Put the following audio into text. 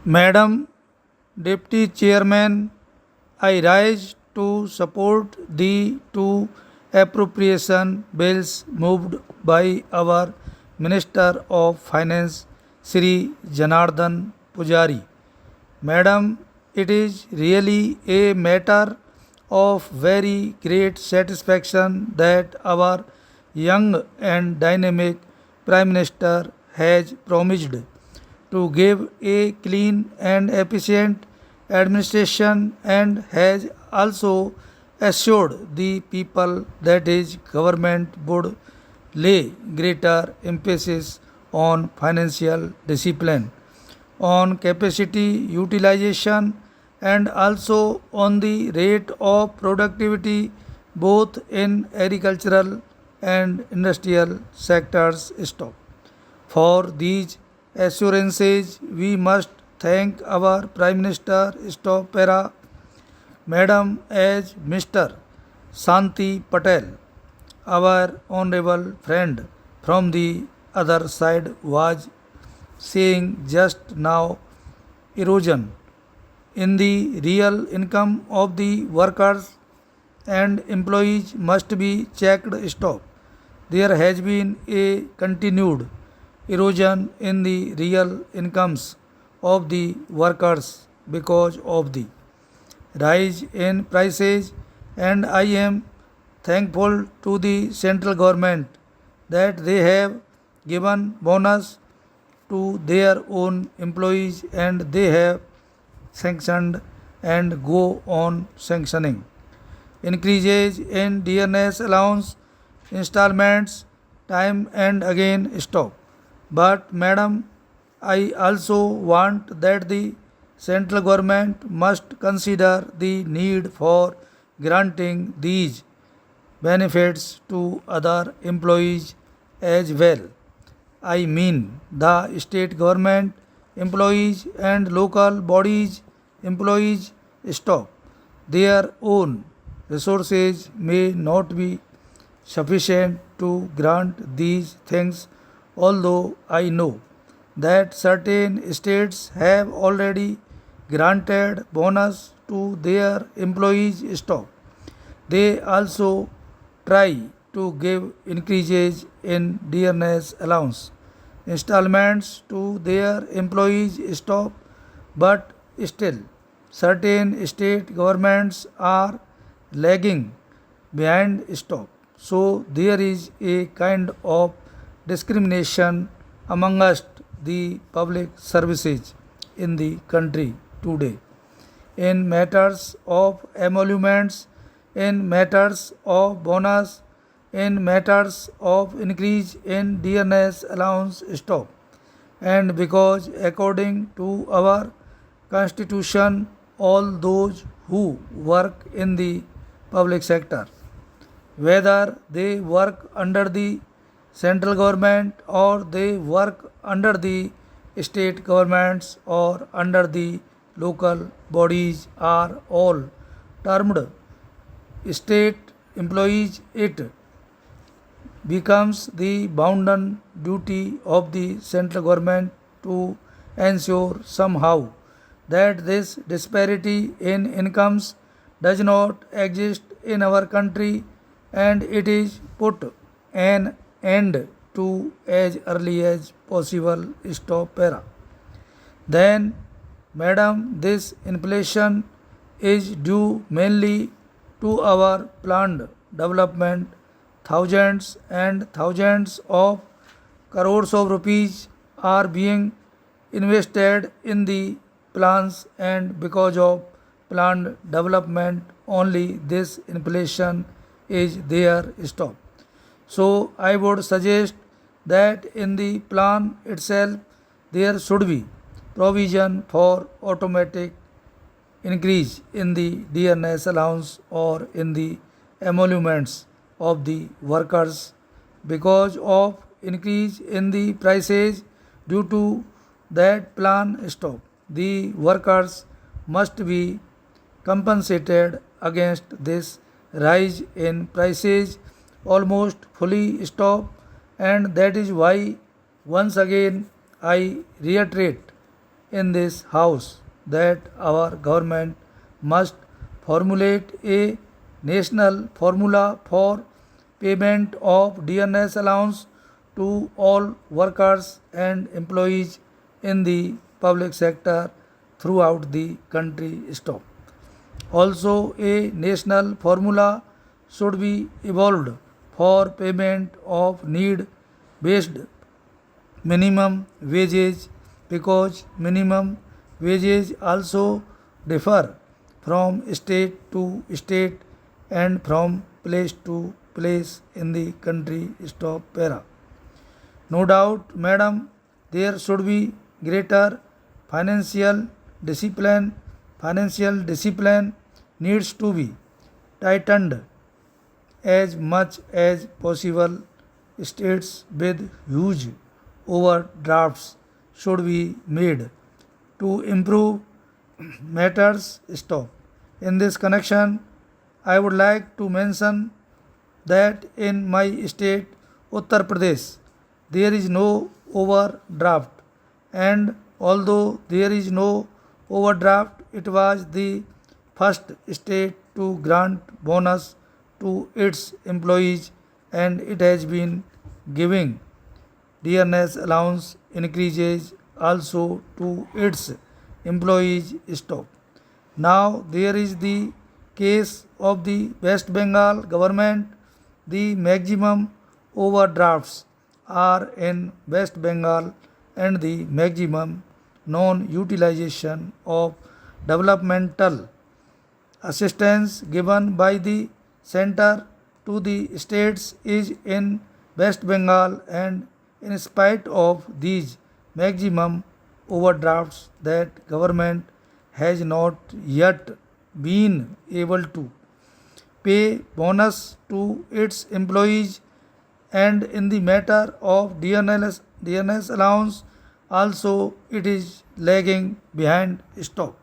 Madam Deputy Chairman, I rise to support the two appropriation bills moved by our Minister of Finance, Sri Janardhan Pujari. Madam, it is really a matter of very great satisfaction that our young and dynamic Prime Minister has promised to give a clean and efficient administration and has also assured the people that his government would lay greater emphasis on financial discipline, on capacity utilization, and also on the rate of productivity both in agricultural and industrial sectors. Stop. For these assurances, we must thank our Prime Minister Stopera, Madam, as Mr. Santi Patel, our honorable friend from the other side, was saying just now. Erosion in the real income of the workers and employees must be checked. Stop. There has been a continued erosion in the real incomes of the workers because of the rise in prices, and I am thankful to the central government that they have given bonus to their own employees and they have sanctioned and go on sanctioning increases in DNS allowance installments time and again. Stop. But madam, I also want that the central government must consider the need for granting these benefits to other employees as well. I mean the state government employees and local bodies employees. Stop. Their own resources may not be sufficient to grant these things, although I know that certain states have already granted bonus to their employees. Stop. They also try to give increases in dearness allowance installments to their employees. Stop. But still, certain state governments are lagging behind. Stop. So there is a kind of discrimination amongst the public services in the country today in matters of emoluments, in matters of bonus, in matters of increase in DNS allowance. Stop. And because according to our constitution, all those who work in the public sector, whether they work under the central government or they work under the state governments or under the local bodies, are all termed state employees. It becomes the bounden duty of the central government to ensure somehow that this disparity in incomes does not exist in our country, and it is put an end to as early as possible. Stop. Para. Then, madam, this inflation is due mainly to our planned development. Thousands and thousands of crores of rupees are being invested in the plans, and because of planned development only this inflation is there. Stop. So I would suggest that in the plan itself there should be provision for automatic increase in the DNS allowance or in the emoluments of the workers because of increase in the prices due to that plan. Stop. The workers must be compensated against this rise in prices almost fully. Stop. And that is why once again I reiterate in this House that our government must formulate a national formula for payment of DNS allowance to all workers and employees in the public sector throughout the country. Stop. Also, a national formula should be evolved for payment of need based minimum wages because minimum wages also differ from state to state and from place to place in the country. Stop para. No doubt, madam, there should be greater financial discipline. Financial discipline needs to be tightened as much as possible. States with huge overdrafts should be made to improve matters. Stop. In this connection, I would like to mention that in my state, Uttar Pradesh, there is no overdraft, and although there is no overdraft, it was the first state to grant bonus to its employees, and it has been giving DNS allowance increases also to its employees. Stop. Now there is the case of the West Bengal government. The maximum overdrafts are in West Bengal and the maximum non-utilization of developmental assistance given by the center to the states is in West Bengal, and in spite of these maximum overdrafts that government has not yet been able to pay bonus to its employees, and in the matter of DNS allowance also it is lagging behind. Stop.